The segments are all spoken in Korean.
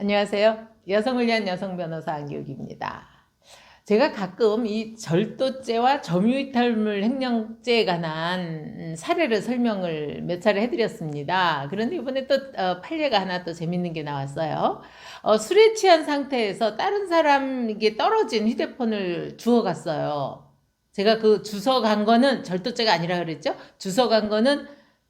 안녕하세요. 여성을 위한 여성 변호사 안기욱입니다. 제가 가끔 이 절도죄와 점유이탈물 횡령죄에 관한 사례를 설명을 몇 차례 해드렸습니다. 그런데 이번에 또 판례가 하나 또 재밌는 게 나왔어요. 술에 취한 상태에서 다른 사람에게 떨어진 휴대폰을 주워갔어요. 제가 그 주워간 거는 절도죄가 아니라 그랬죠. 주워간 거는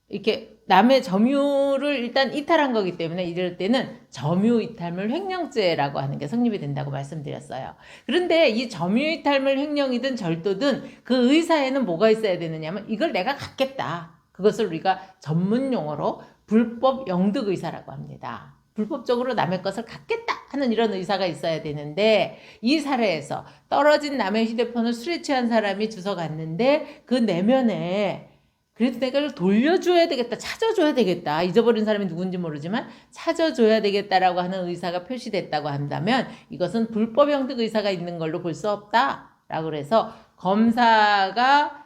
이렇게 남의 점유를 일단 이탈한 거기 때문에 이럴 때는 점유이탈물 횡령죄라고 하는 게 성립이 된다고 말씀드렸어요. 그런데 이 점유이탈물 횡령이든 절도든 그 의사에는 뭐가 있어야 되느냐면 이걸 내가 갖겠다. 그것을 우리가 전문 용어로 불법 영득 의사라고 합니다. 불법적으로 남의 것을 갖겠다 하는 이런 의사가 있어야 되는데, 이 사례에서 떨어진 남의 휴대폰을 술에 취한 사람이 주워갔는데 그 내면에 그래도 내가 이걸 돌려줘야 되겠다, 찾아줘야 되겠다, 잊어버린 사람이 누군지 모르지만 찾아줘야 되겠다라고 하는 의사가 표시됐다고 한다면 이것은 불법 영득 의사가 있는 걸로 볼 수 없다라고 그래서 검사가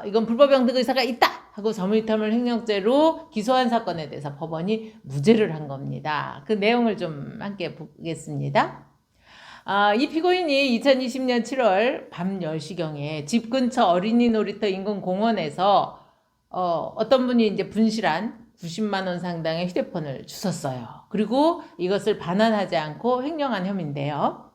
이건 불법 영득 의사가 있다 하고 점유이탈물 횡령죄로 기소한 사건에 대해서 법원이 무죄를 한 겁니다. 그 내용을 좀 함께 보겠습니다. 이 피고인이 2020년 7월 밤 10시경에 집 근처 어린이 놀이터 인근 공원에서 어떤 분이 이제 분실한 90만 원 상당의 휴대폰을 주웠어요. 그리고 이것을 반환하지 않고 횡령한 혐의인데요.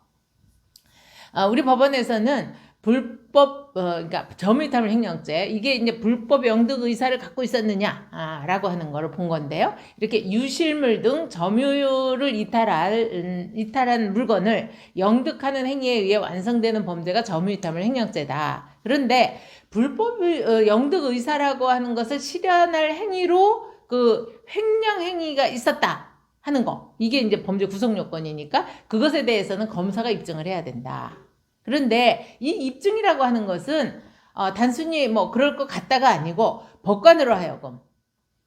우리 법원에서는 불법, 그러니까 점유이탈물 횡령죄, 이게 이제 불법 영득 의사를 갖고 있었느냐라고 하는 거를 본 건데요. 이렇게 유실물 등 점유를 이탈한 물건을 영득하는 행위에 의해 완성되는 범죄가 점유이탈물 횡령죄다. 그런데 불법 영득 의사라고 하는 것을 실현할 행위로 그 횡령 행위가 있었다 하는 거, 이게 이제 범죄 구성 요건이니까 그것에 대해서는 검사가 입증을 해야 된다. 그런데 이 입증이라고 하는 것은 단순히 뭐 그럴 것 같다가 아니고 법관으로 하여금,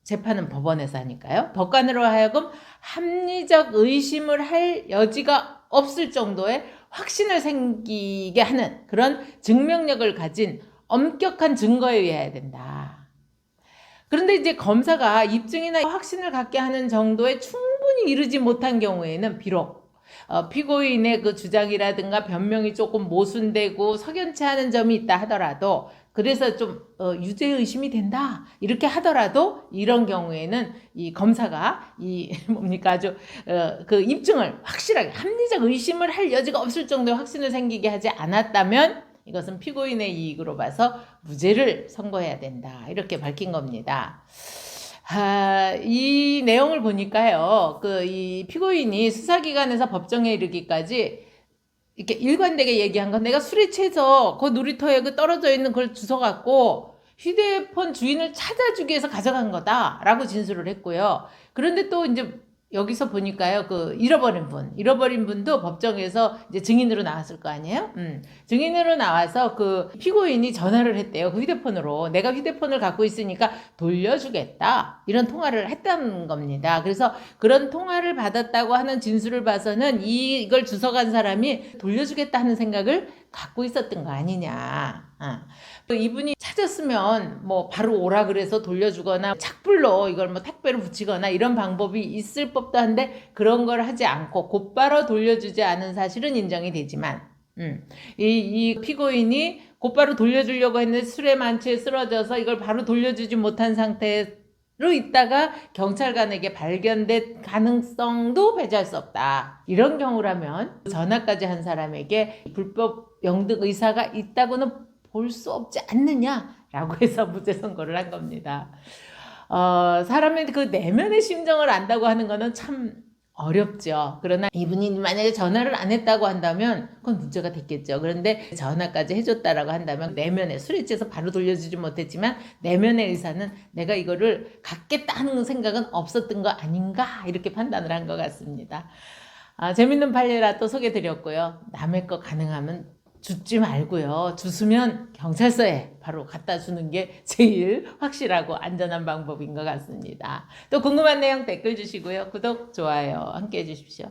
재판은 법원에서 하니까요, 법관으로 하여금 합리적 의심을 할 여지가 없을 정도의 확신을 생기게 하는 그런 증명력을 가진 엄격한 증거에 의해야 된다. 그런데 이제 검사가 입증이나 확신을 갖게 하는 정도에 충분히 이르지 못한 경우에는 비록 피고인의 그 주장이라든가 변명이 조금 모순되고 석연치 않은 점이 있다 하더라도, 그래서 좀 유죄 의심이 된다 이렇게 하더라도, 이런 경우에는 이 검사가 이 뭡니까 아주 그 입증을 확실하게, 합리적 의심을 할 여지가 없을 정도의 확신을 생기게 하지 않았다면 이것은 피고인의 이익으로 봐서 무죄를 선고해야 된다 이렇게 밝힌 겁니다. 이 내용을 보니까요, 이 피고인이 수사기관에서 법정에 이르기까지 이렇게 일관되게 얘기한 건, 내가 술에 취해서 그 놀이터에 그 떨어져 있는 걸 주워갖고 휴대폰 주인을 찾아주기 위해서 가져간 거다라고 진술을 했고요. 그런데 또 이제 여기서 보니까요, 그 잃어버린 분도 법정에서 이제 증인으로 나왔을 거 아니에요? 증인으로 나와서 그 피고인이 전화를 했대요. 그 휴대폰으로. 내가 휴대폰을 갖고 있으니까 돌려주겠다, 이런 통화를 했다는 겁니다. 그래서 그런 통화를 받았다고 하는 진술을 봐서는 이걸 주워간 사람이 돌려주겠다 하는 생각을 갖고 있었던 거 아니냐. 이분이 찾았으면 뭐 바로 오라 그래서 돌려주거나 착불로 이걸 뭐 택배로 붙이거나 이런 방법이 있을 법도 한데, 그런 걸 하지 않고 곧바로 돌려주지 않은 사실은 인정이 되지만, 이 피고인이 곧바로 돌려주려고 했는데 술에 만취해 쓰러져서 이걸 바로 돌려주지 못한 상태로 있다가 경찰관에게 발견될 가능성도 배제할 수 없다. 이런 경우라면 전화까지 한 사람에게 불법 영득 의사가 있다고는 볼 수 없지 않느냐라고 해서 무죄 선고를 한 겁니다. 사람의 그 내면의 심정을 안다고 하는 거는 참 어렵죠. 그러나 이분이 만약에 전화를 안 했다고 한다면 그건 문제가 됐겠죠. 그런데 전화까지 해줬다라고 한다면 내면에, 술에 취해서 바로 돌려주지 못했지만 내면의 의사는 내가 이거를 갖겠다 하는 생각은 없었던 거 아닌가, 이렇게 판단을 한 것 같습니다. 재밌는 판례라 또 소개드렸고요. 남의 거 가능하면 주지 말고요. 주스면 경찰서에 바로 갖다 주는 게 제일 확실하고 안전한 방법인 것 같습니다. 또 궁금한 내용 댓글 주시고요. 구독, 좋아요 함께 해주십시오.